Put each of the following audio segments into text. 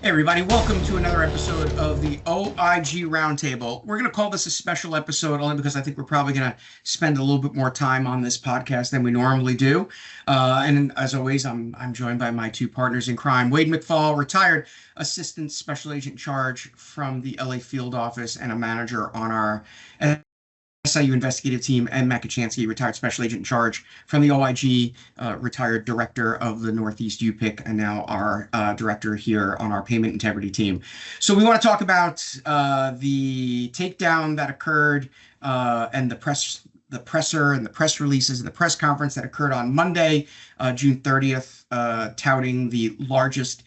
Hey everybody, welcome to another episode of the OIG Roundtable. We're going to call this a special episode only because I think we're probably going to spend a little bit more time on this podcast than we normally do. And as always, I'm joined by my two partners in crime, Wade McFall, retired Assistant Special Agent in Charge from the LA Field Office and a manager on our SIU investigative team, and Matt Kachansky, retired special agent in charge from the OIG, retired director of the Northeast UPIC, and now our director here on our payment integrity team. So we want to talk about the takedown that occurred and the presser and the press releases and the press conference that occurred on Monday, June 30th, touting the largest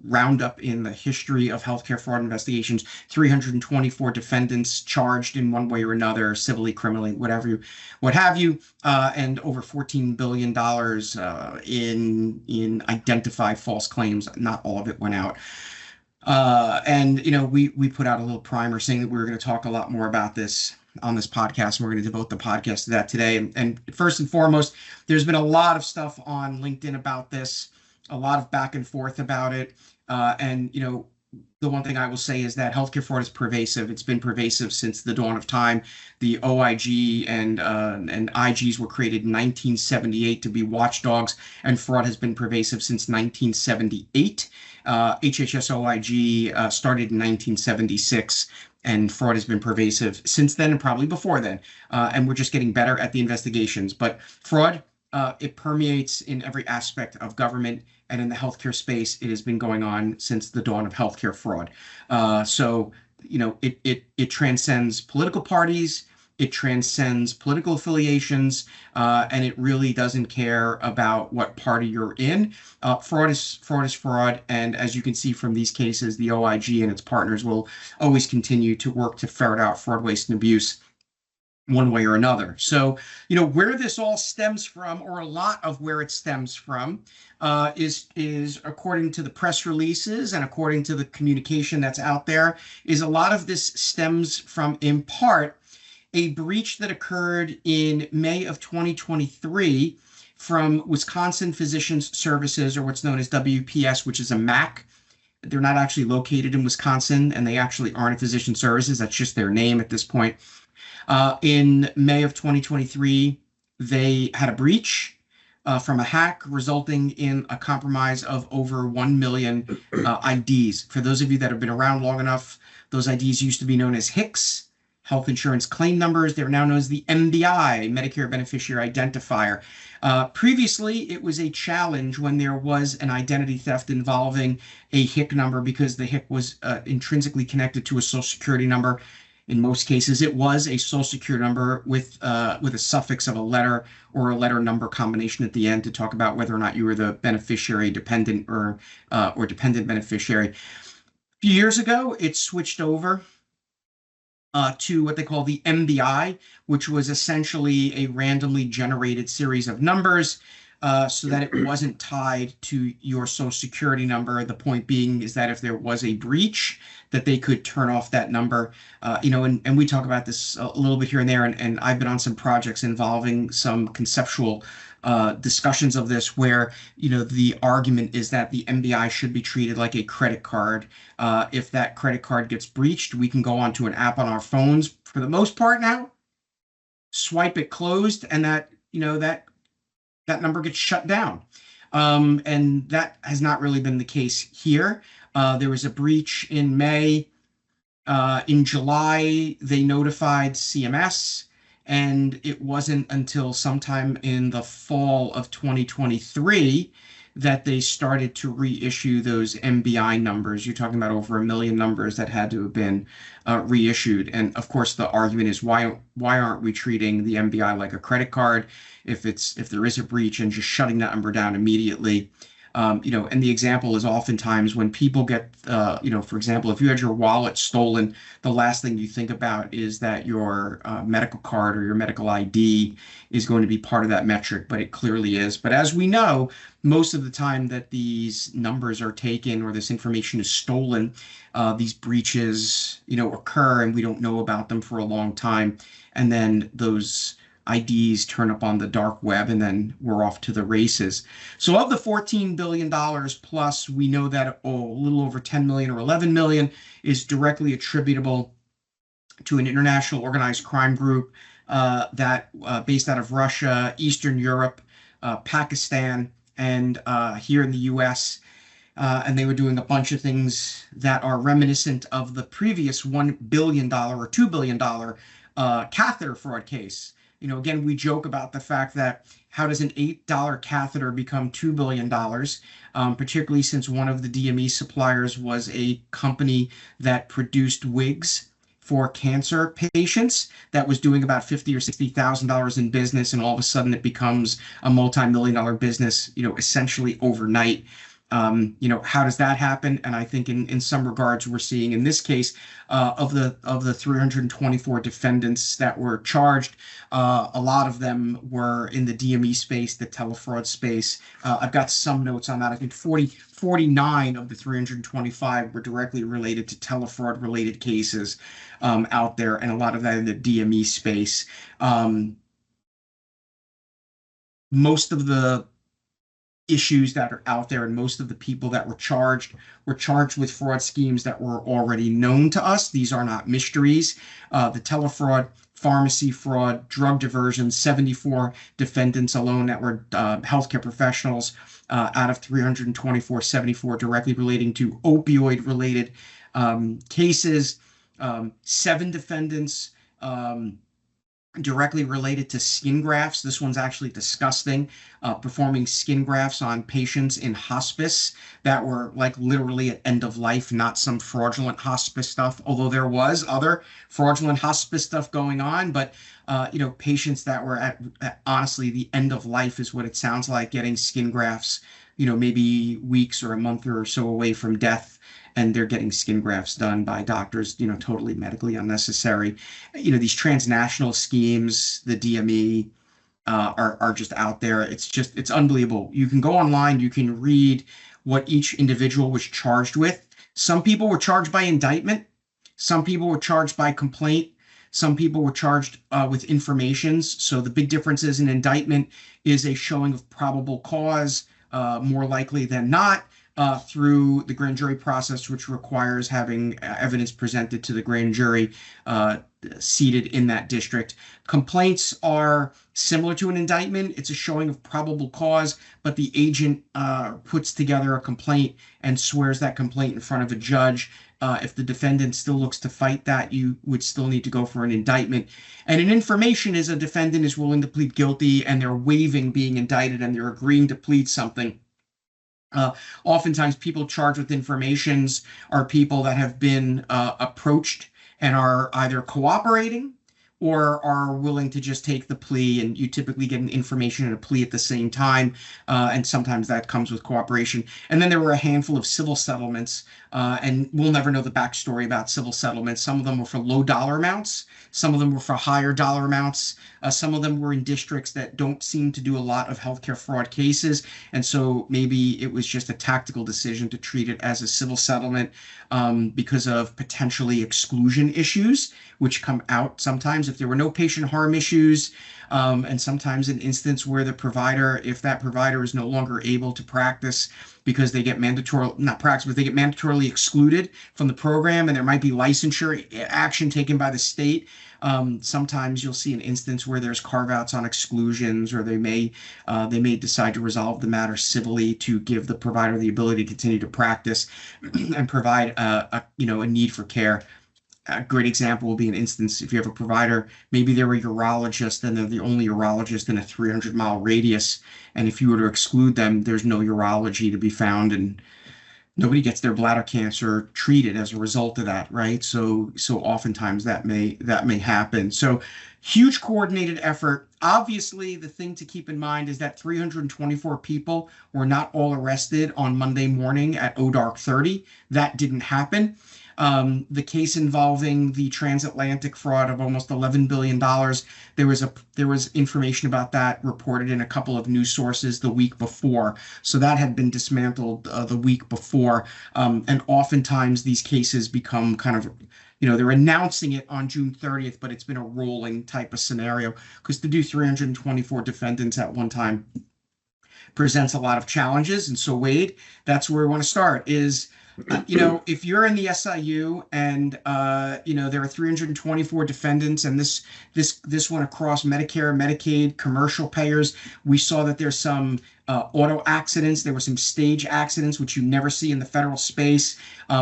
roundup in the history of healthcare fraud investigations. 324 defendants charged in one way or another, civilly, criminally, what have you, and over $14 billion in identified false claims. Not all of it went out. And we put out a little primer saying that we were going to talk a lot more about this on this podcast, and we're going to devote the podcast to that today. And first and foremost, there's been a lot of stuff on LinkedIn about this, a lot of back and forth about it. And the one thing I will say is that healthcare fraud is pervasive. It's been pervasive since the dawn of time. The OIG and IGs were created in 1978 to be watchdogs, and fraud has been pervasive since 1978. HHS OIG started in 1976, and fraud has been pervasive since then and probably before then. And we're just getting better at the investigations. But fraud, it permeates in every aspect of government, and in the healthcare space, it has been going on since the dawn of healthcare fraud. So it transcends political parties, it transcends political affiliations, and it really doesn't care about what party you're in. Fraud is fraud, and as you can see from these cases, the OIG and its partners will always continue to work to ferret out fraud, waste, and abuse one way or another. So, where this all stems from, or a lot of where it stems from, is according to the press releases and according to the communication that's out there, is a lot of this stems from, in part, a breach that occurred in May of 2023 from Wisconsin Physicians Services, or what's known as WPS, which is a MAC. They're not actually located in Wisconsin, and they actually aren't a physician services. That's just their name at this point. In May of 2023, they had a breach from a hack, resulting in a compromise of over 1 million IDs. For those of you that have been around long enough, those IDs used to be known as HICS, health insurance claim numbers. They're now known as the MBI, Medicare Beneficiary Identifier. Previously, it was a challenge when there was an identity theft involving a HIC number, because the HIC was intrinsically connected to a Social Security number. In most cases, it was a Social Security number with a suffix of a letter or a letter number combination at the end to talk about whether or not you were the beneficiary, dependent, or dependent beneficiary. A few years ago, it switched over to what they call the MBI, which was essentially a randomly generated series of numbers, so that it wasn't tied to your Social Security number. The point being is that if there was a breach, that they could turn off that number. And we talk about this a little bit here and there, and I've been on some projects involving some conceptual discussions of this, where the argument is that the MBI should be treated like a credit card. If that credit card gets breached, we can go onto an app on our phones for the most part now, swipe it closed, and that number gets shut down. And that has not really been the case here. There was a breach in May. In July, they notified CMS, and it wasn't until sometime in the fall of 2023 that they started to reissue those MBI numbers. You're talking about over 1 million numbers that had to have been reissued. And of course, the argument is, why aren't we treating the MBI like a credit card if there is a breach, and just shutting that number down immediately? And the example is oftentimes when people get, for example, if you had your wallet stolen, the last thing you think about is that your medical card or your medical ID is going to be part of that metric, but it clearly is. But as we know, most of the time that these numbers are taken or this information is stolen, these breaches, occur, and we don't know about them for a long time. And then those IDs turn up on the dark web, and then we're off to the races. So of the $14 billion plus, we know that a little over 10 million or 11 million is directly attributable to an international organized crime group that based out of Russia, Eastern Europe, Pakistan, and here in the U.S. And they were doing a bunch of things that are reminiscent of the previous $1 billion or $2 billion catheter fraud case. Again, we joke about the fact that how does an $8 catheter become $2 billion, particularly since one of the DME suppliers was a company that produced wigs for cancer patients that was doing about $50,000 or $60,000 in business, and all of a sudden it becomes a multi-million-dollar business, essentially overnight. How does that happen? And I think in some regards, we're seeing in this case of the 324 defendants that were charged, a lot of them were in the DME space, the telefraud space. I've got some notes on that. I think 49 of the 325 were directly related to telefraud related cases out there, and a lot of that in the DME space. Most of the issues that are out there and most of the people that were charged with fraud schemes that were already known to us. These are not mysteries. The telefraud, pharmacy fraud, drug diversion, 74 defendants alone that were healthcare professionals out of 324, 74 directly relating to opioid related cases, 7 defendants directly related to skin grafts. This one's actually disgusting. Performing skin grafts on patients in hospice that were like literally at end of life, not some fraudulent hospice stuff, although there was other fraudulent hospice stuff going on. But, patients that were at honestly the end of life is what it sounds like, getting skin grafts, maybe weeks or a month or so away from death. And they're getting skin grafts done by doctors, totally medically unnecessary. These transnational schemes, the DME, are just out there. It's unbelievable. You can go online, you can read what each individual was charged with. Some people were charged by indictment. Some people were charged by complaint. Some people were charged with informations. So the big difference is an indictment is a showing of probable cause, more likely than not. Through the grand jury process, which requires having evidence presented to the grand jury seated in that district. Complaints are similar to an indictment. It's a showing of probable cause, but the agent puts together a complaint and swears that complaint in front of a judge. If the defendant still looks to fight that, you would still need to go for an indictment. And an information is a defendant is willing to plead guilty and they're waiving being indicted and they're agreeing to plead something. Oftentimes people charged with informations are people that have been approached and are either cooperating or are willing to just take the plea, and you typically get an information and a plea at the same time, and sometimes that comes with cooperation. And then there were a handful of civil settlements, and we'll never know the backstory about civil settlements. Some of them were for low dollar amounts, some of them were for higher dollar amounts, some of them were in districts that don't seem to do a lot of healthcare fraud cases, and so maybe it was just a tactical decision to treat it as a civil settlement because of potentially exclusion issues, which come out sometimes if there were no patient harm issues, and sometimes an instance where the provider, if that provider is no longer able to practice because they get mandatorily excluded from the program, and there might be licensure action taken by the state. Sometimes you'll see an instance where there's carve-outs on exclusions, or they may decide to resolve the matter civilly to give the provider the ability to continue to practice and provide a need for care. A great example will be an instance if you have a provider, maybe they're a urologist and they're the only urologist in a 300-mile radius, and if you were to exclude them, there's no urology to be found, and nobody gets their bladder cancer treated as a result of that, right? So oftentimes that may happen. So huge coordinated effort. Obviously, the thing to keep in mind is that 324 people were not all arrested on Monday morning at dark 30. That didn't happen. The case involving the transatlantic fraud of almost $11 billion, there was information about that reported in a couple of news sources the week before. So that had been dismantled the week before. And oftentimes these cases become kind of they're announcing it on June 30th, but it's been a rolling type of scenario because to do 324 defendants at one time presents a lot of challenges. And so, Wade, that's where we want to start is, if you're in the SIU and, there are 324 defendants and this went across Medicare, Medicaid, commercial payers, we saw that there's some auto accidents. There were some stage accidents, which you never see in the federal space.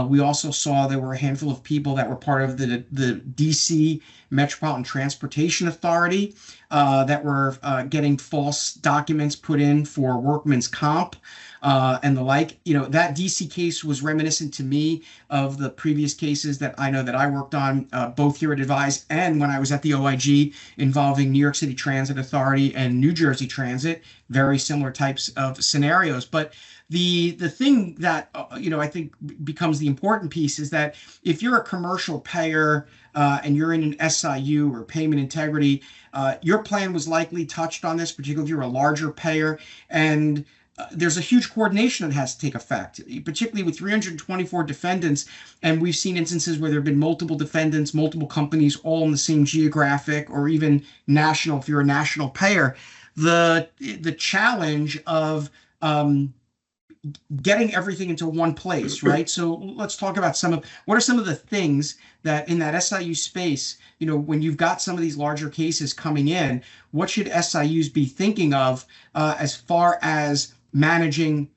We also saw there were a handful of people that were part of the DC Metropolitan Transportation Authority that were getting false documents put in for workman's comp and the like. That DC case was reminiscent to me of the previous cases that I know that I worked on, both here at Advise and when I was at the OIG involving New York City Transit Authority and New Jersey Transit. Very similar types of scenarios. But the thing that I think becomes the important piece is that if you're a commercial payer and you're in an SIU or payment integrity, your plan was likely touched on this, particularly if you're a larger payer. And there's a huge coordination that has to take effect, particularly with 324 defendants. And we've seen instances where there have been multiple defendants, multiple companies, all in the same geographic or even national, if you're a national payer. The challenge of getting everything into one place, right? So let's talk about what are some of the things that in that SIU space, when you've got some of these larger cases coming in, what should SIUs be thinking of as far as managing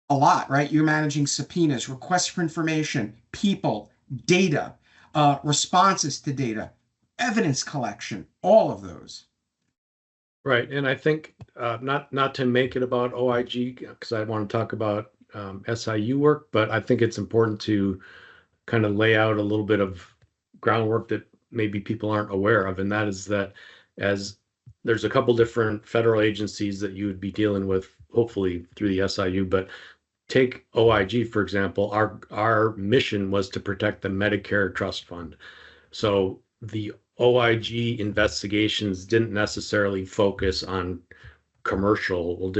a lot, right? You're managing subpoenas, requests for information, people, data, responses to data, evidence collection, all of those. Right, and I think not to make it about OIG because I want to talk about SIU work, but I think it's important to kind of lay out a little bit of groundwork that maybe people aren't aware of, and that is that as there's a couple different federal agencies that you would be dealing with, hopefully through the SIU, but take OIG, for example. Our mission was to protect the Medicare Trust Fund. So the OIG investigations didn't necessarily focus on commercial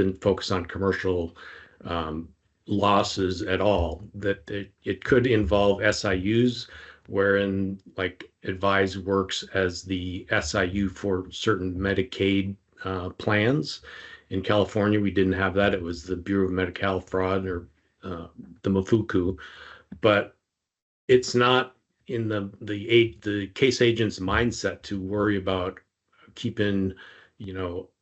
losses at all. That it could involve SIUs, wherein like Advise works as the SIU for certain Medicaid plans. In California, we didn't have that. It was the Bureau of Medical Fraud, or the MFUCU. But it's not in the case agent's mindset to worry about keeping,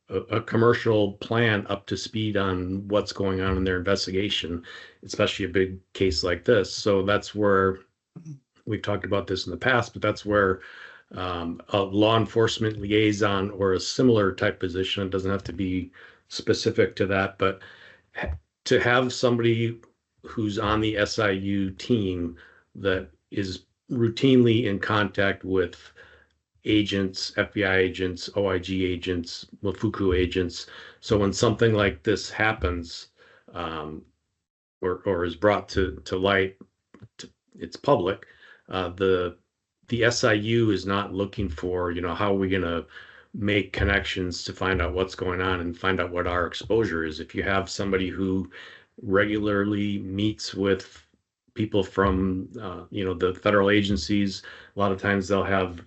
a commercial plan up to speed on what's going on in their investigation, especially a big case like this. So that's where we've talked about this in the past, but that's where a law enforcement liaison or a similar type position, it doesn't have to be specific to that, but to have somebody who's on the SIU team that is routinely in contact with agents, FBI agents, OIG agents, MFUCU agents. So when something like this happens, or is brought to light, it's public, the SIU is not looking for, how are we going to make connections to find out what's going on and find out what our exposure is. If you have somebody who regularly meets with people from the federal agencies, a lot of times they'll have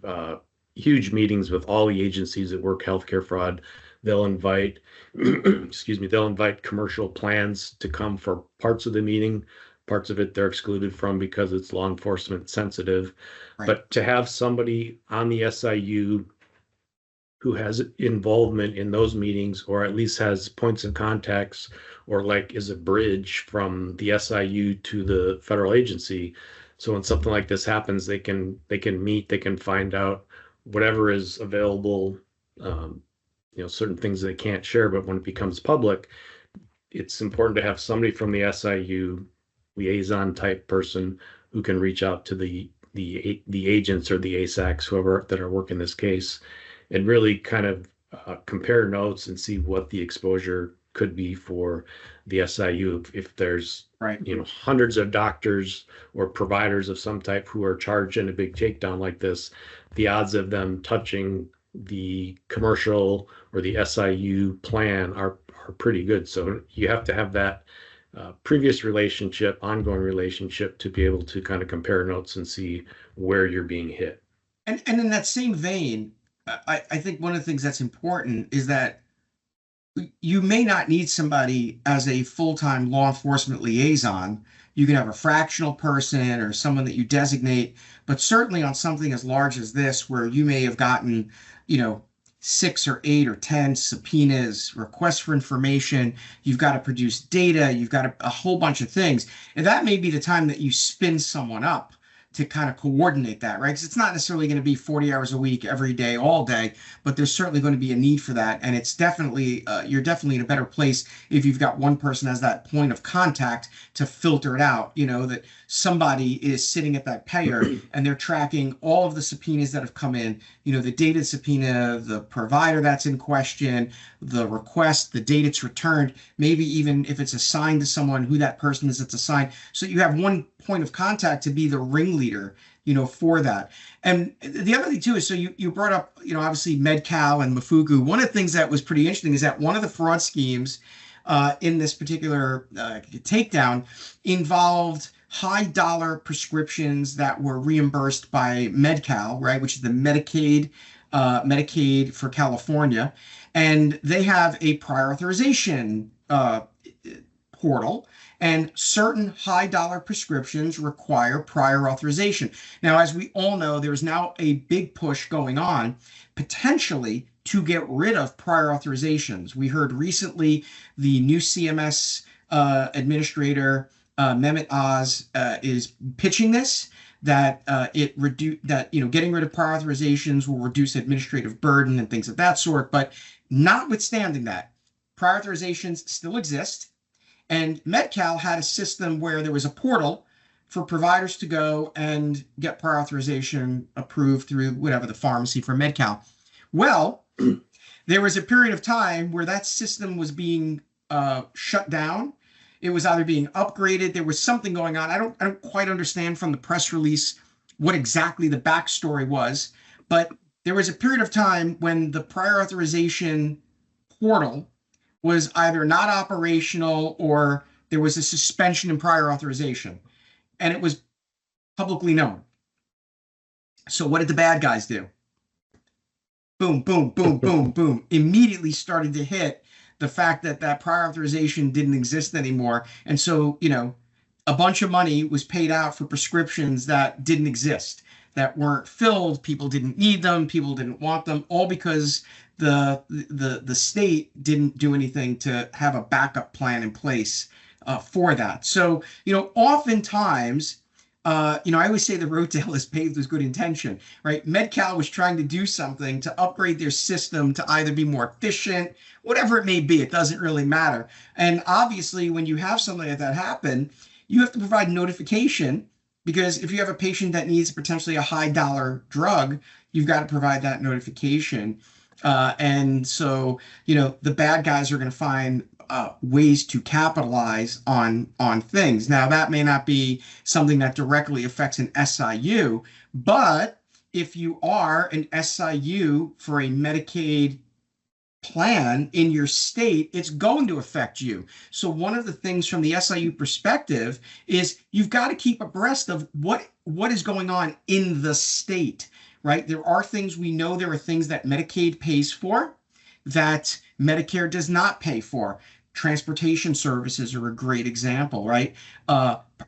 huge meetings with all the agencies that work healthcare fraud. They'll invite they'll invite commercial plans to come for parts of the meeting. Parts of it they're excluded from because it's law enforcement sensitive. Right. But to have somebody on the SIU who has involvement in those meetings, or at least has points of contacts, or like is a bridge from the SIU to the federal agency. So when something like this happens, they can meet, they can find out whatever is available, certain things they can't share, but when it becomes public, it's important to have somebody from the SIU liaison type person who can reach out to the agents or the ASACs, whoever that are working this case, and really kind of compare notes and see what the exposure could be for the SIU. If there's hundreds of doctors or providers of some type who are charged in a big takedown like this, the odds of them touching the commercial or the SIU plan are pretty good. So you have to have that previous relationship, ongoing relationship, to be able to kind of compare notes and see where you're being hit. And in that same vein, I think one of the things that's important is that you may not need somebody as a full-time law enforcement liaison. You can have a fractional person or someone that you designate, but certainly on something as large as this, where you may have gotten, 6 or 8 or 10 subpoenas, requests for information, you've got to produce data, you've got a whole bunch of things. And that may be the time that you spin someone up to kind of coordinate that, right? Because it's not necessarily going to be 40 hours a week, every day, all day, but there's certainly going to be a need for that. And it's definitely, you're definitely in a better place if you've got one person as that point of contact to filter it out, that somebody is sitting at that payer and they're tracking all of the subpoenas that have come in, the dated subpoena, the provider that's in question, the request, the date it's returned, maybe even if it's assigned to someone, who that person is that's assigned. So you have one point of contact to be the ringleader, for that. And the other thing too is, so you brought up, obviously MedCal and Mafugu. One of the things that was pretty interesting is that one of the fraud schemes in this particular takedown involved high dollar prescriptions that were reimbursed by MedCal, right, which is the Medicaid for California. And they have a prior authorization portal, and certain high dollar prescriptions require prior authorization. Now, as we all know, there's now a big push going on potentially to get rid of prior authorizations. We heard recently the new CMS administrator, Mehmet Oz, is pitching this, that getting rid of prior authorizations will reduce administrative burden and things of that sort. But notwithstanding that, prior authorizations still exist. And MedCal had a system where there was a portal for providers to go and get prior authorization approved through whatever, the pharmacy for MedCal. Well, there was a period of time where that system was being shut down. It was either being upgraded. There was something going on. I don't quite understand from the press release what exactly the backstory was, but there was a period of time when the prior authorization portal was either not operational or there was a suspension in prior authorization, and it was publicly known. So what did the bad guys do? Boom, boom, boom, boom, boom. Immediately started to hit the fact that that prior authorization didn't exist anymore. And so, a bunch of money was paid out for prescriptions that didn't exist, that weren't filled. People didn't need them. People didn't want them, all because the state didn't do anything to have a backup plan in place for that. So, oftentimes, I always say the road to hell is paved with good intention, right? MedCal was trying to do something to upgrade their system to either be more efficient, whatever it may be. It doesn't really matter. And obviously, when you have something like that happen, you have to provide notification, because if you have a patient that needs potentially a high dollar drug, you've got to provide that notification. And so, the bad guys are going to find ways to capitalize on things. Now, that may not be something that directly affects an SIU, but if you are an SIU for a Medicaid plan in your state, it's going to affect you. So one of the things from the SIU perspective is you've got to keep abreast of what is going on in the state, right? There are things we know, there are things that Medicaid pays for that Medicare does not pay for. Transportation services are a great example, right?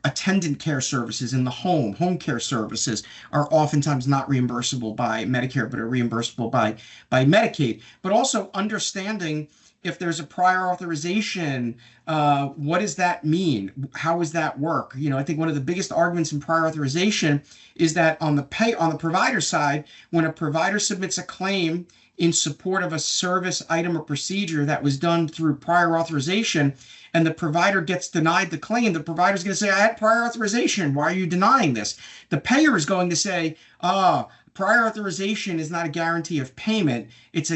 Attendant care services in the home care services are oftentimes not reimbursable by Medicare, but are reimbursable by Medicaid. But also understanding if there's a prior authorization, what does that mean? How does that work? I think one of the biggest arguments in prior authorization is that on the provider side, when a provider submits a claim in support of a service, item, or procedure that was done through prior authorization, and the provider gets denied the claim, the provider is going to say, I had prior authorization. Why are you denying this? The payer is going to say, prior authorization is not a guarantee of payment. It's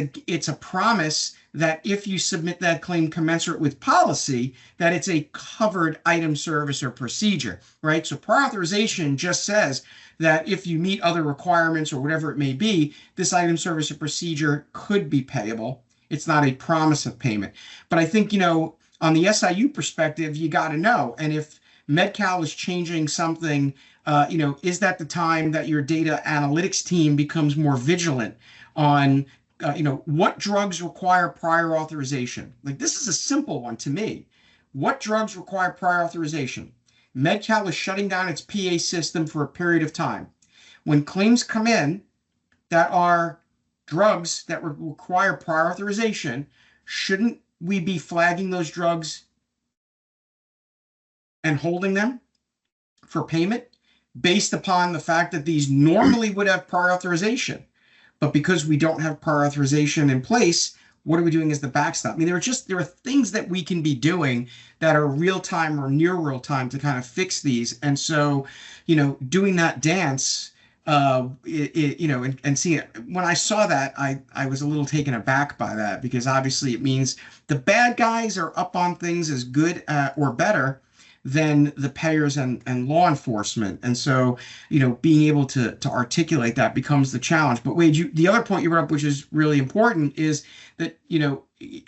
a promise that if you submit that claim commensurate with policy, that it's a covered item, service, or procedure, right? So prior authorization just says that if you meet other requirements or whatever it may be, this item, service, or procedure could be payable. It's not a promise of payment. But I think, on the SIU perspective, you got to know. And if MedCal is changing something, is that the time that your data analytics team becomes more vigilant on, what drugs require prior authorization? Like, this is a simple one to me. What drugs require prior authorization? MedCal is shutting down its PA system for a period of time. When claims come in that are drugs that require prior authorization, shouldn't we be flagging those drugs and holding them for payment based upon the fact that these normally would have prior authorization? But because we don't have prior authorization in place, what are we doing as the backstop? I mean, there are things that we can be doing that are real time or near real time to kind of fix these. And so, doing that dance, and seeing it, when I saw that, I was a little taken aback by that, because obviously it means the bad guys are up on things as good or better than the payers and law enforcement. And so, being able to articulate that becomes the challenge. But Wade, the other point you brought up, which is really important, is that,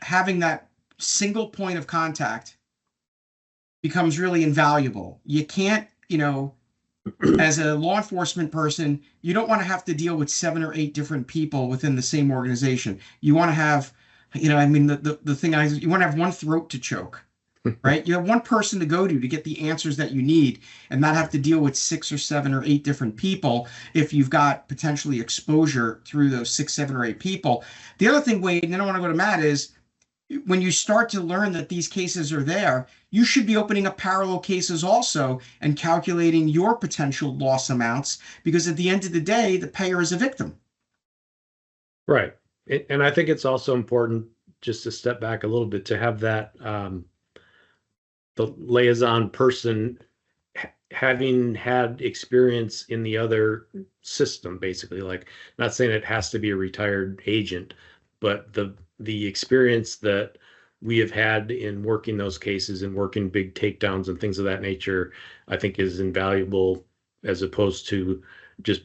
having that single point of contact becomes really invaluable. You can't, as a law enforcement person, you don't want to have to deal with 7 or 8 different people within the same organization. You want to have, the thing you want to have one throat to choke. Right? You have one person to go to get the answers that you need, and not have to deal with 6 or 7 or 8 different people if you've got potentially exposure through those 6, 7, or 8 people. The other thing, Wade, and then I want to go to Matt, is when you start to learn that these cases are there, you should be opening up parallel cases also and calculating your potential loss amounts, because at the end of the day, the payer is a victim. Right. And I think it's also important, just to step back a little bit, to have that the liaison person having had experience in the other system, basically. Like, not saying it has to be a retired agent, but the experience that we have had in working those cases and working big takedowns and things of that nature, I think is invaluable, as opposed to just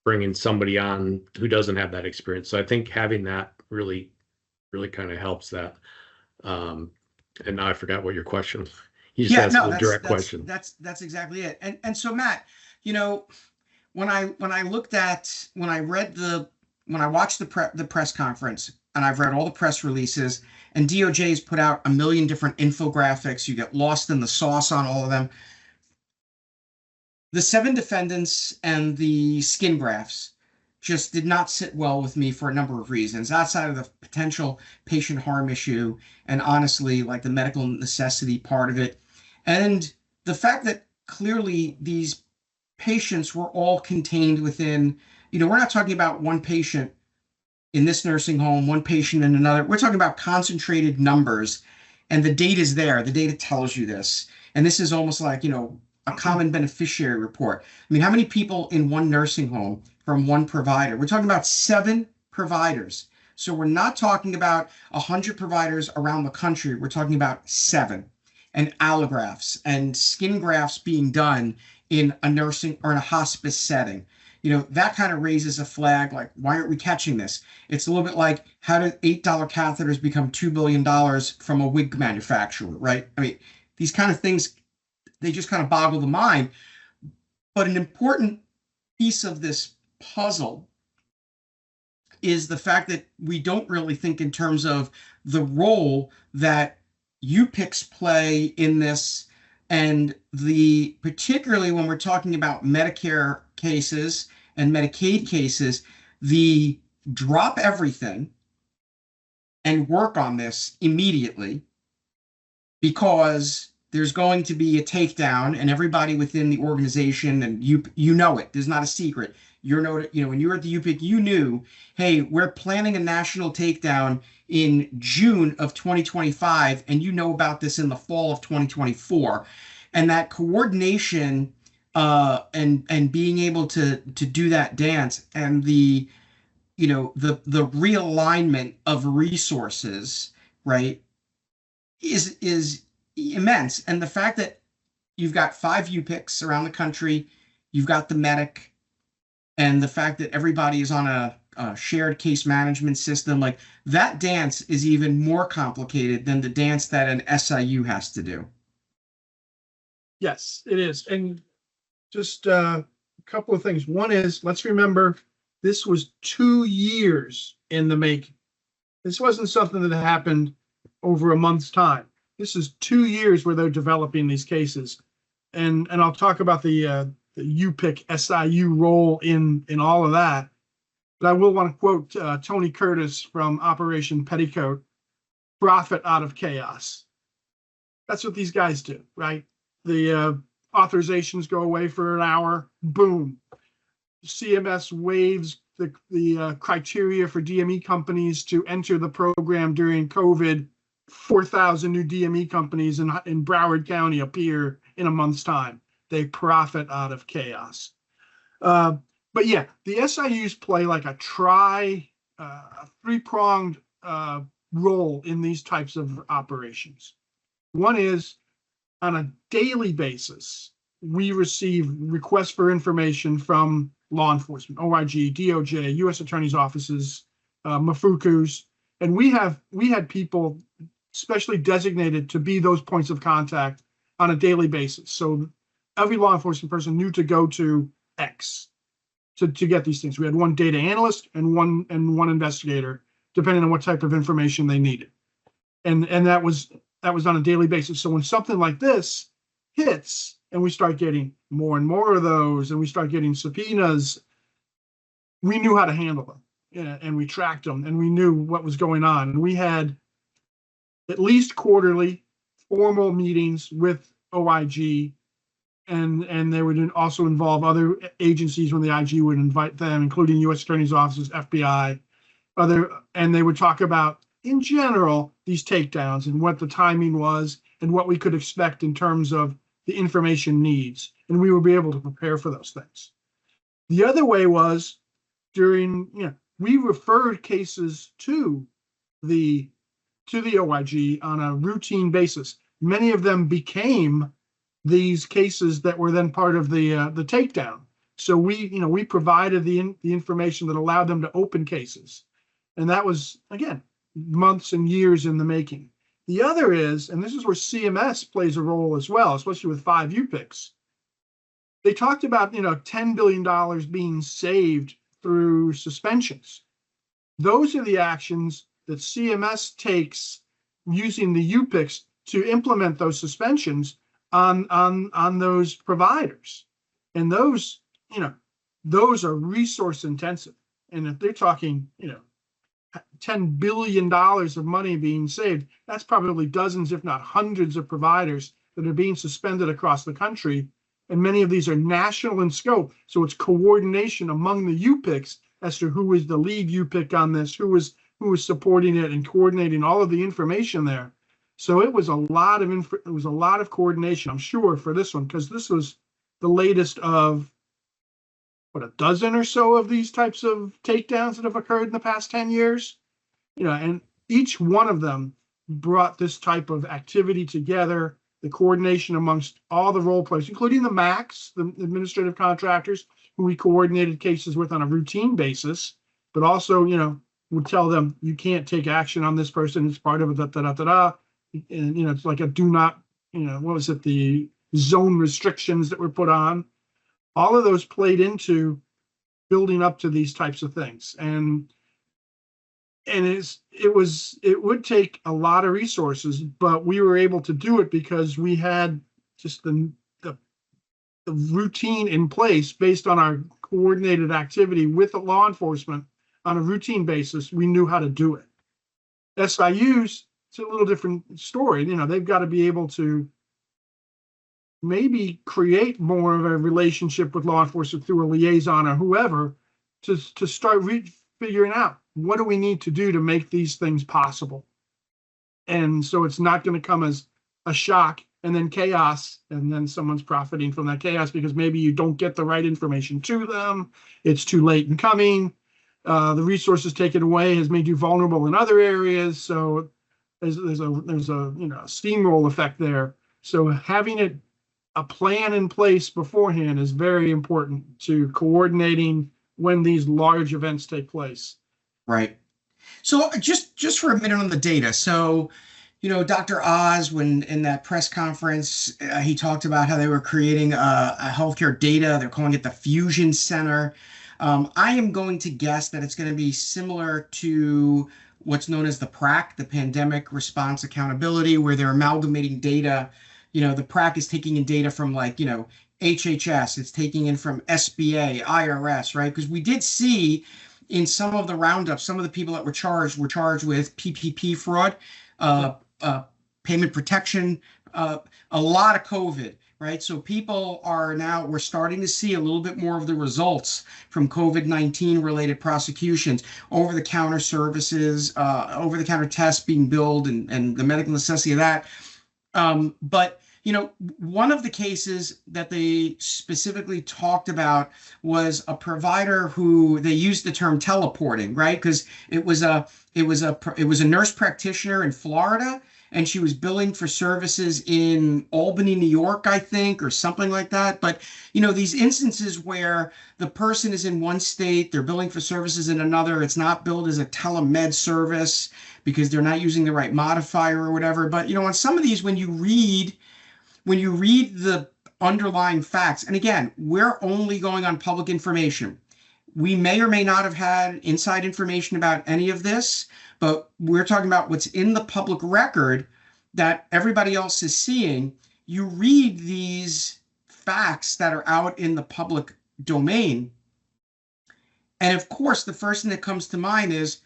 bringing somebody on who doesn't have that experience. So I think having that really kind of helps that. And now I forgot what your question was. You just asked a direct question. That's exactly it. And so, Matt, when I watched the press conference, and I've read all the press releases, and DOJ has put out a million different infographics. You get lost in the sauce on all of them. The 7 defendants and the skin grafts just did not sit well with me for a number of reasons, outside of the potential patient harm issue, and honestly, like the medical necessity part of it. And the fact that clearly these patients were all contained within, we're not talking about one patient in this nursing home, one patient in another. We're talking about concentrated numbers, and the data is there. The data tells you this. And this is almost like, a common beneficiary report. I mean, how many people in one nursing home from one provider? We're talking about 7 providers. So we're not talking about 100 providers around the country. We're talking about 7. And allografts and skin grafts being done in a nursing or in a hospice setting. That kind of raises a flag, like, why aren't we catching this? It's a little bit like, how did $8 catheters become $2 billion from a wig manufacturer, right? I mean, these kind of things, they just kind of boggle the mind. But an important piece of this puzzle is the fact that we don't really think in terms of the role that UPICs play in this, and particularly when we're talking about Medicare cases and Medicaid cases, the drop everything and work on this immediately, because there's going to be a takedown, and everybody within the organization, and you know it, there's not a secret. When you were at the UPIC, you knew, hey, we're planning a national takedown in June of 2025, and you know about this in the fall of 2024. And that coordination and being able to do that dance, and the realignment of resources, right, is immense. And the fact that you've got 5 UPICs around the country, you've got the medic, and the fact that everybody is on a shared case management system. Like that dance is even more complicated than the dance that an SIU has to do. Yes, it is. And just a couple of things. One is, let's remember, this was 2 years in the making. This wasn't something that happened over a month's time. This is 2 years where they're developing these cases. And I'll talk about the UPIC SIU role in all of that. But I will want to quote Tony Curtis from Operation Petticoat: "Profit out of chaos." That's what these guys do, right? The authorizations go away for an hour, boom. CMS waives the criteria for DME companies to enter the program during COVID. 4,000 new DME companies in Broward County appear in a month's time. They profit out of chaos. But yeah, the SIUs play like a three-pronged role in these types of operations. One is, on a daily basis, we receive requests for information from law enforcement, OIG, DOJ, U.S. attorneys' offices, Mafukus, and we had people specially designated to be those points of contact on a daily basis. So every law enforcement person knew to go to X to get these things. We had one data analyst and one investigator, depending on what type of information they needed, and that was on a daily basis. So when something like this hits and we start getting more and more of those and we start getting subpoenas, we knew how to handle them, and we tracked them, and we knew what was going on. And we had at least quarterly formal meetings with OIG, and they would also involve other agencies when the IG would invite them, including U.S. attorneys' offices, FBI, and they would talk about, in general, these takedowns and what the timing was and what we could expect in terms of the information needs, and we would be able to prepare for those things. The other way was we referred cases to the OIG on a routine basis. Many of them became these cases that were then part of the takedown. So we provided the information that allowed them to open cases, and that was, again, months and years in the making. The other is, and this is where CMS plays a role as well, especially with 5 UPICs. They talked about $10 billion being saved through suspensions. Those are the actions that CMS takes using the UPICs to implement those suspensions on those providers. And those are resource intensive. And if they're talking, $10 billion of money being saved, that's probably dozens, if not hundreds, of providers that are being suspended across the country. And many of these are national in scope. So it's coordination among the UPICs as to who is the lead UPIC on this, who is supporting it and coordinating all of the information there. So it was a lot of coordination, I'm sure, for this one, because this was the latest of a dozen or so of these types of takedowns that have occurred in the past 10 years. And each one of them brought this type of activity together, the coordination amongst all the role players, including the MACs, the administrative contractors, who we coordinated cases with on a routine basis, but also, would tell them, you can't take action on this person, it's part of it, and it's like a do not, what was it, the zone restrictions that were put on. All of those played into building up to these types of things, and it would take a lot of resources, but we were able to do it because we had just the routine in place based on our coordinated activity with the law enforcement on a routine basis. We knew how to do it. SIUs, it's a little different story. They've got to be able to maybe create more of a relationship with law enforcement through a liaison or whoever to start figuring out, what do we need to do to make these things possible? And so it's not going to come as a shock and then chaos, and then someone's profiting from that chaos because maybe you don't get the right information to them. It's too late in coming. The resources taken away has made you vulnerable in other areas. So there's a steamroll effect there. So having a plan in place beforehand is very important to coordinating when these large events take place. Right. So just for a minute on the data. So, Dr. Oz, when in that press conference, he talked about how they were creating a healthcare data. They're calling it the Fusion Center. I am going to guess that it's going to be similar to what's known as the PRAC, the Pandemic Response Accountability, where they're amalgamating data. The PRAC is taking in data from HHS, it's taking in from SBA, IRS, right? Because we did see in some of the roundups, some of the people that were charged with PPP fraud, payment protection, a lot of COVID, right? So we're starting to see a little bit more of the results from COVID-19 related prosecutions, over-the-counter services, over-the-counter tests being billed and the medical necessity of that. But one of the cases that they specifically talked about was a provider who they used the term teleporting, right? Because it was a nurse practitioner in Florida, and she was billing for services in Albany, New York, I think, or something like that. But these instances where the person is in one state, they're billing for services in another, it's not billed as a telemed service because they're not using the right modifier or whatever. But on some of these, when you read the underlying facts, and again, we're only going on public information. We may or may not have had inside information about any of this, but we're talking about what's in the public record that everybody else is seeing. You read these facts that are out in the public domain, and of course, the first thing that comes to mind is,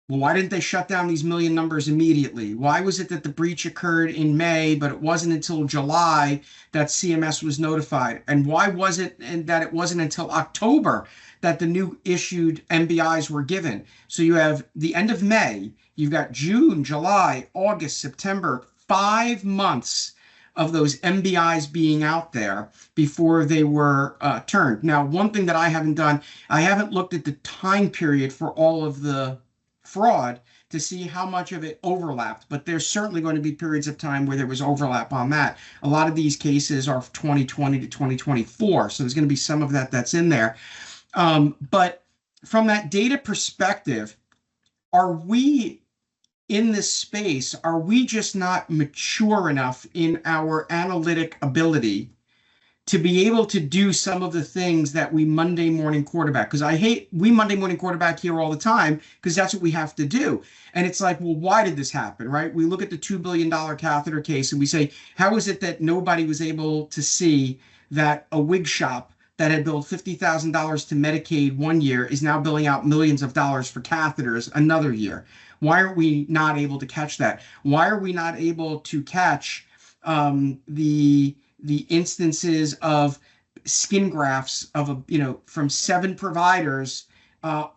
well, why didn't they shut down these million numbers immediately? Why was it that the breach occurred in May, but it wasn't until July that CMS was notified? And why was it that it wasn't until October that the new issued MBIs were given? So you have the end of May, you've got June, July, August, September, 5 months of those MBIs being out there before they were turned. Now, one thing that I haven't done, I haven't looked at the time period for all of the fraud to see how much of it overlapped, but there's certainly going to be periods of time where there was overlap on that. A lot of these cases are 2020 to 2024, so there's going to be some of that that's in there. But from that data perspective, are we in this space, are we just not mature enough in our analytic ability to be able to do some of the things that we Monday morning quarterback? Because we Monday morning quarterback here all the time because that's what we have to do. And it's like, well, why did this happen, right? We look at the $2 billion catheter case and we say, how is it that nobody was able to see that a wig shop that had billed $50,000 to Medicaid one year is now billing out millions of dollars for catheters another year? Why are we not able to catch that? Why are we not able to catch the instances of skin grafts from 7 providers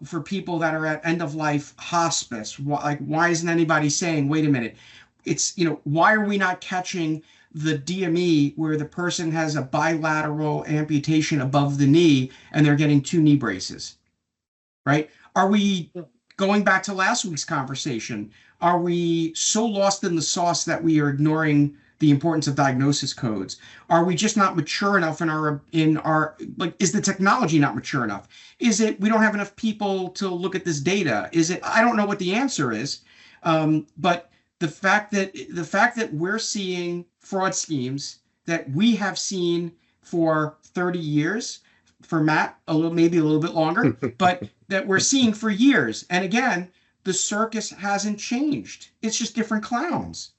for people that are at end of life hospice? Why isn't anybody saying, wait a minute, why are we not catching the DME where the person has a bilateral amputation above the knee and they're getting 2 knee braces, right? Are we going back to last week's conversation? Are we so lost in the sauce that we are ignoring the importance of diagnosis codes? Are we just not mature enough in our is the technology not mature enough? Is it we don't have enough people to look at this data? Is it, I don't know what the answer is. But the fact that we're seeing fraud schemes that we have seen for 30 years, for Matt, maybe a little bit longer, but that we're seeing for years. And again, the circus hasn't changed. It's just different clowns.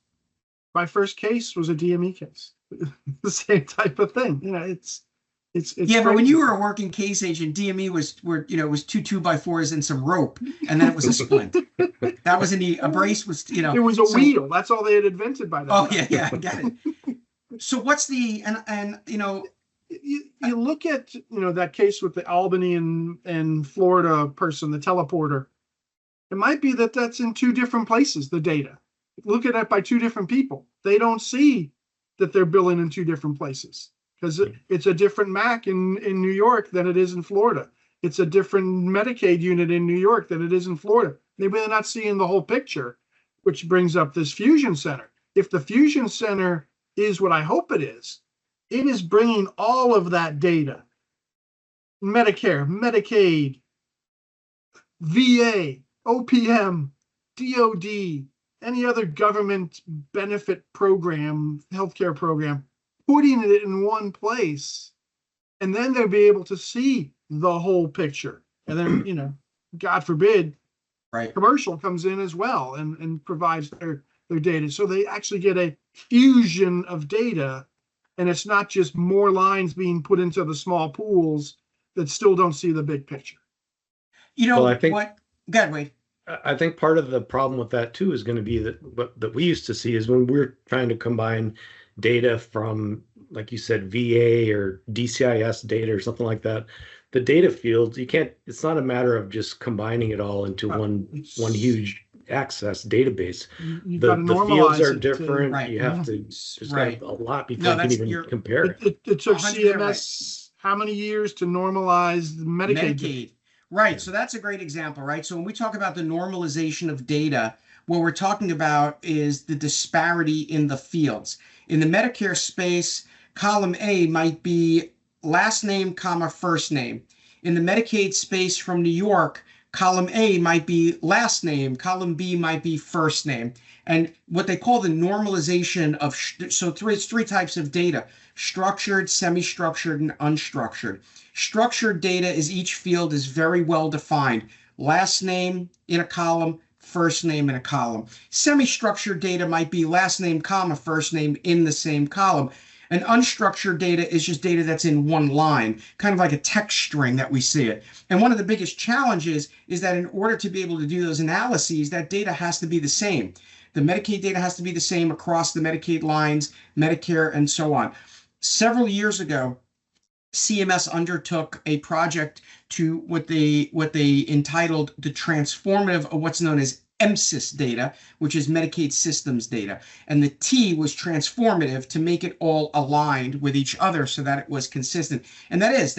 My first case was a DME case. The same type of thing. It's yeah, but when you were a working case agent, DME was 2 2x4s and some rope, and then it was a splint. That was a brace was It was a wheel. That's all they had invented by then. Oh yeah, I get it. So what's the you look at that case with the Albany and Florida person, the teleporter. It might be that that's in 2 different places. The data. Look at it by 2 different people. They don't see that they're billing in 2 different places because it's a different MAC in New York than it is in Florida. It's a different Medicaid unit in New York than it is in Florida. Maybe they're not seeing the whole picture, which brings up this Fusion Center. If the Fusion Center is what I hope it is bringing all of that data Medicare, Medicaid, VA, OPM, DOD, any other government benefit program, healthcare program, putting it in one place, and then they'll be able to see the whole picture. And then, God forbid, Right. commercial comes in as well and provides their data. So they actually get a fusion of data, and it's not just more lines being put into the small pools that still don't see the big picture. Well, I think what? Go ahead, Wade. I think part of the problem with that too is going to be that we used to see is when we're trying to combine data from, like you said, VA or DCIS data or something like that. The data fields, it's not a matter of just combining it all into one huge access database. The fields are different. Right. You have to, there's got a lot before you can even compare it. It took CMS how many years to normalize Medicaid? Right. So that's a great example, right? So when we talk about the normalization of data, what we're talking about is the disparity in the fields. In the Medicare space, column A might be last name, comma, first name. In the Medicaid space from New York, column A might be last name, column B might be first name. And what they call the normalization of, it's three types of data: structured, semi-structured, and unstructured. Structured data is each field is very well defined. Last name in a column, first name in a column. Semi-structured data might be last name, comma, first name in the same column. And unstructured data is just data that's in one line, kind of like a text string that we see it. And one of the biggest challenges is that in order to be able to do those analyses, that data has to be the same. The Medicaid data has to be the same across the Medicaid lines, Medicare, and so on. Several years ago, CMS undertook a project to what they entitled the transformative of what's known as MSIS data, which is Medicaid systems data. And the T was transformative to make it all aligned with each other so that it was consistent. And that is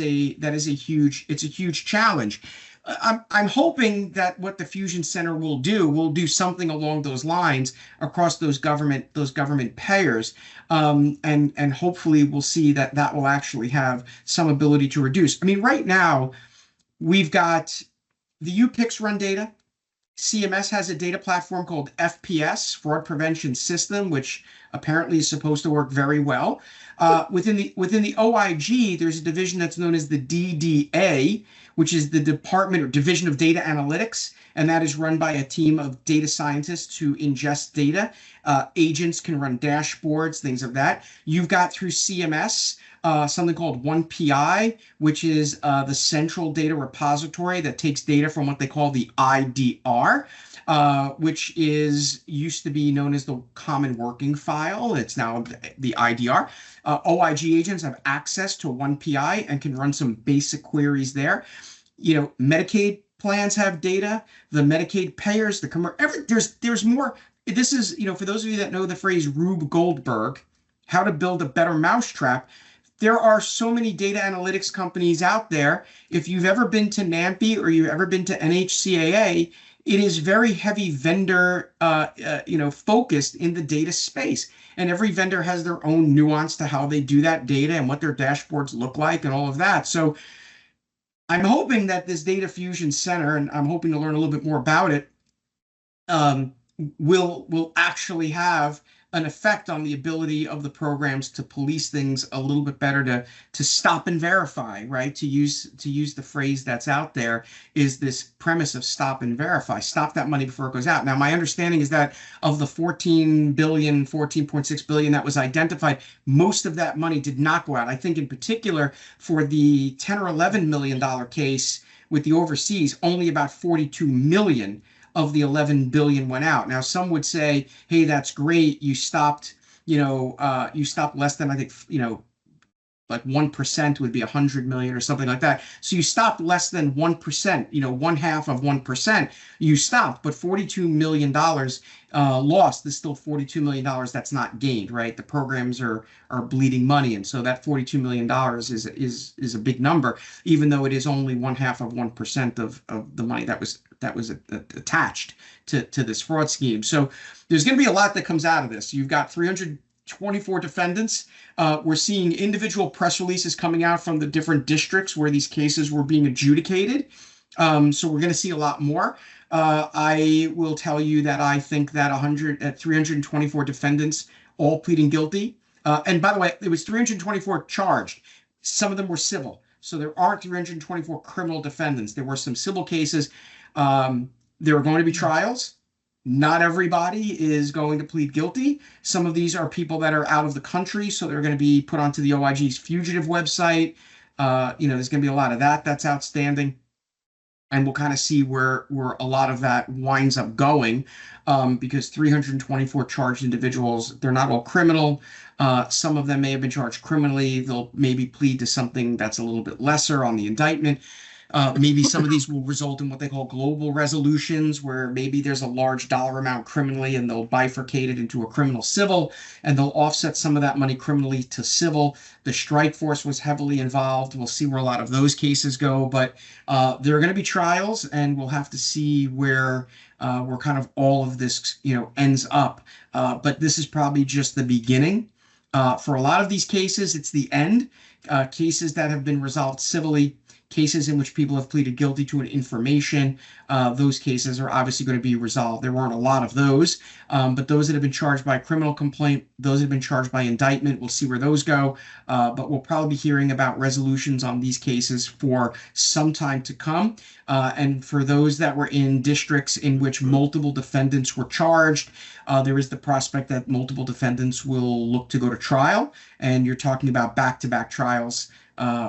a huge challenge. I'm hoping that what the Fusion Center will do something along those lines across those government payers, and hopefully we'll see that will actually have some ability to reduce. I mean, right now we've got the UPICS run data. CMS has a data platform called FPS, Fraud Prevention System, which apparently is supposed to work very well. Within the OIG, there's a division that's known as the DDA, which is the Department or Division of Data Analytics, and that is run by a team of data scientists who ingest data. Agents can run dashboards, things of that. You've got through CMS something called 1PI, which is the central data repository that takes data from what they call the IDR, which used to be known as the Common Working File. It's now the IDR. OIG agents have access to 1PI and can run some basic queries there. Medicaid plans have data. The Medicaid payers, there's more. This is, for those of you that know the phrase Rube Goldberg, how to build a better mousetrap. There are so many data analytics companies out there. If you've ever been to NAMPI or you've ever been to NHCAA, it is very heavy vendor, focused in the data space. And every vendor has their own nuance to how they do that data and what their dashboards look like and all of that. So I'm hoping that this Data Fusion Center, and I'm hoping to learn a little bit more about it, will actually have an effect on the ability of the programs to police things a little bit better, to stop and verify, right? To use the phrase that's out there is this premise of stop and verify. Stop that money before it goes out. Now, my understanding is that of the 14.6 billion that was identified, most of that money did not go out. I think in particular for the 10 or $11 million case with the overseas, only about 42 million of the 11 billion went out. Now, some would say, hey, that's great. You stopped, less than, I think, like 1% would be 100 million or something like that. So you stopped less than 1%, one half of 1%, you stopped, but $42 million lost. There's still $42 million that's not gained, right? The programs are bleeding money. And so that $42 million is a big number, even though it is only 1/2 of 1% of the money that was attached to this fraud scheme. So there's going to be a lot that comes out of this. You've got 300 324 defendants. We're seeing individual press releases coming out from the different districts where these cases were being adjudicated. So we're going to see a lot more. I will tell you that I think that 324 defendants all pleading guilty. And by the way, it was 324 charged. Some of them were civil. So there aren't 324 criminal defendants. There were some civil cases. There are going to be trials. Not everybody is going to plead guilty. Some of these are people that are out of the country, so they're going to be put onto the OIG's fugitive website. There's going to be a lot of that. That's outstanding. And we'll kind of see where a lot of that winds up going, because 324 charged individuals, they're not all criminal. Some of them may have been charged criminally. They'll maybe plead to something that's a little bit lesser on the indictment. Maybe some of these will result in what they call global resolutions, where maybe there's a large dollar amount criminally and they'll bifurcate it into a criminal civil, and they'll offset some of that money criminally to civil. The strike force was heavily involved. We'll see where a lot of those cases go, but there are going to be trials, and we'll have to see where kind of all of this ends up. But this is probably just the beginning. For a lot of these cases, it's the end. Cases that have been resolved civilly, cases in which people have pleaded guilty to an information, those cases are obviously going to be resolved. There weren't a lot of those, but those that have been charged by criminal complaint, those that have been charged by indictment, we'll see where those go. But we'll probably be hearing about resolutions on these cases for some time to come. And for those that were in districts in which multiple defendants were charged, there is the prospect that multiple defendants will look to go to trial. And you're talking about back-to-back trials,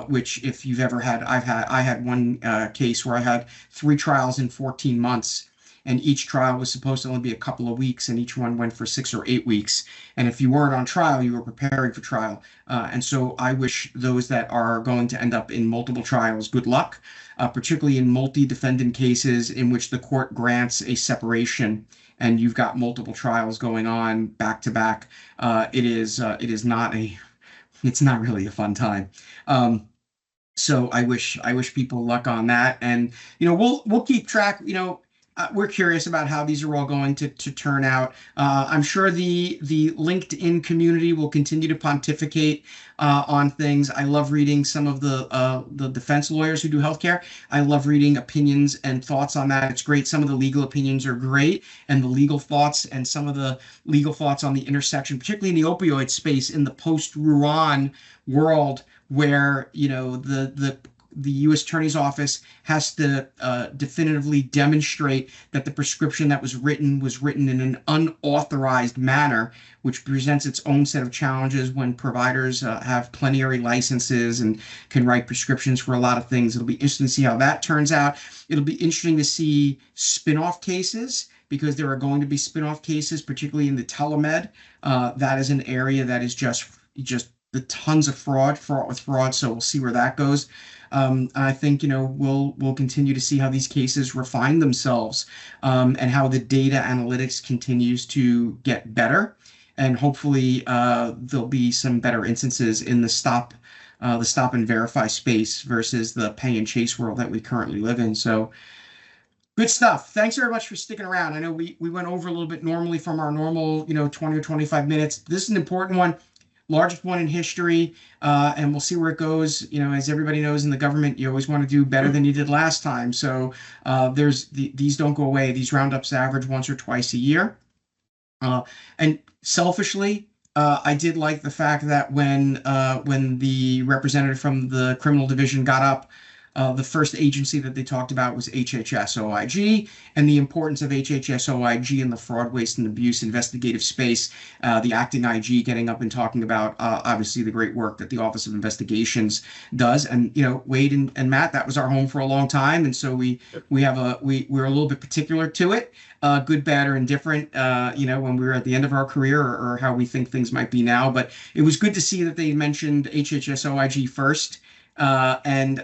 which if you've ever had, I had one case where I had 3 trials in 14 months, and each trial was supposed to only be a couple of weeks, and each one went for 6 or 8 weeks. And if you weren't on trial, you were preparing for trial. And so I wish those that are going to end up in multiple trials good luck, particularly in multi-defendant cases in which the court grants a separation and you've got multiple trials going on back to back. It's not really a fun time. So I wish people luck on that. And, we'll keep track. We're curious about how these are all going to turn out. I'm sure the LinkedIn community will continue to pontificate on things. I love reading some of the defense lawyers who do healthcare. I love reading opinions and thoughts on that. It's great. Some of the legal opinions are great, and the legal thoughts and some of the legal thoughts on the intersection, particularly in the opioid space, in the post-Ruan world, where the U.S. Attorney's Office has to definitively demonstrate that the prescription that was written in an unauthorized manner, which presents its own set of challenges when providers have plenary licenses and can write prescriptions for a lot of things. It'll be interesting to see how that turns out. It'll be interesting to see spin-off cases, because there are going to be spin-off cases, particularly in the telemed. That is an area that is just the tons of fraud with fraud. So we'll see where that goes. I think, we'll continue to see how these cases refine themselves, and how the data analytics continues to get better. And hopefully there'll be some better instances in the stop and verify space versus the pay and chase world that we currently live in. So good stuff. Thanks very much for sticking around. I know we went over a little bit normally from our normal, 20 or 25 minutes. This is an important one. Largest one in history, and we'll see where it goes. As everybody knows in the government, you always want to do better than you did last time. So these don't go away. These roundups average once or twice a year. And selfishly, I did like the fact that when the representative from the criminal division got up, the first agency that they talked about was HHS OIG, and the importance of HHS OIG in the fraud, waste, and abuse investigative space. The acting IG getting up and talking about obviously the great work that the Office of Investigations does. And Wade and Matt, that was our home for a long time, and so we're a little bit particular to it, good, bad, or indifferent. When we were at the end of our career, or how we think things might be now. But it was good to see that they mentioned HHS OIG first. and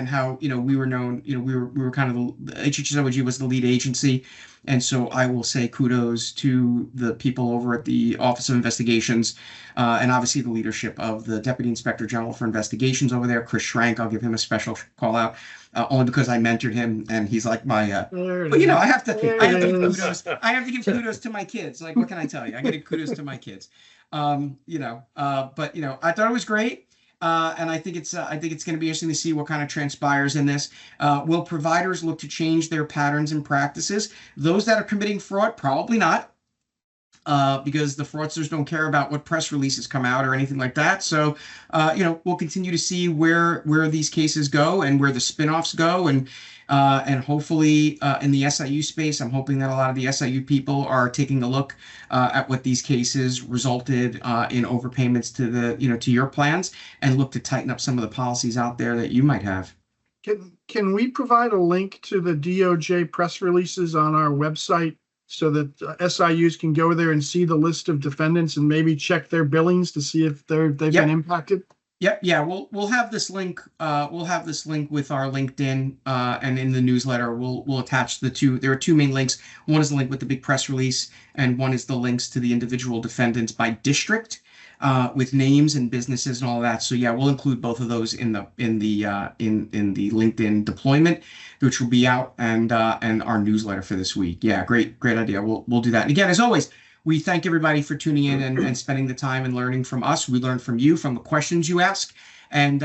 how, we were known, we were kind of the HHS OIG was the lead agency. And so I will say kudos to the people over at the Office of Investigations, and obviously the leadership of the Deputy Inspector General for Investigations over there, Chris Schrank. I'll give him a special call out, only because I mentored him and he's like my, but I have to give kudos. I have to give kudos to my kids. Like, what can I tell you? I got to give kudos to my kids. But I thought it was great. And I think it's going to be interesting to see what kind of transpires in this. Will providers look to change their patterns and practices? Those that are committing fraud, probably not, because the fraudsters don't care about what press releases come out or anything like that. So, we'll continue to see where these cases go and where the spin-offs go, and hopefully in the SIU space, I'm hoping that a lot of the SIU people are taking a look at what these cases resulted in overpayments to your plans, and look to tighten up some of the policies out there that you might have. Can we provide a link to the DOJ press releases on our website so that SIUs can go there and see the list of defendants and maybe check their billings to see if they've been impacted? Yep. Yeah. We'll have this link. We'll have this link with our LinkedIn, and in the newsletter, we'll attach the two. There are two main links. One is the link with the big press release, and one is the links to the individual defendants by district, with names and businesses and all that. So yeah, we'll include both of those in the LinkedIn deployment, which will be out, and our newsletter for this week. Yeah, great idea. We'll do that. And again, as always, we thank everybody for tuning in and spending the time and learning from us. We learn from you, from the questions you ask, and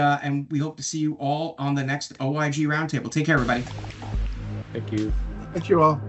we hope to see you all on the next OIG Roundtable. Take care, everybody. Thank you. Thank you all.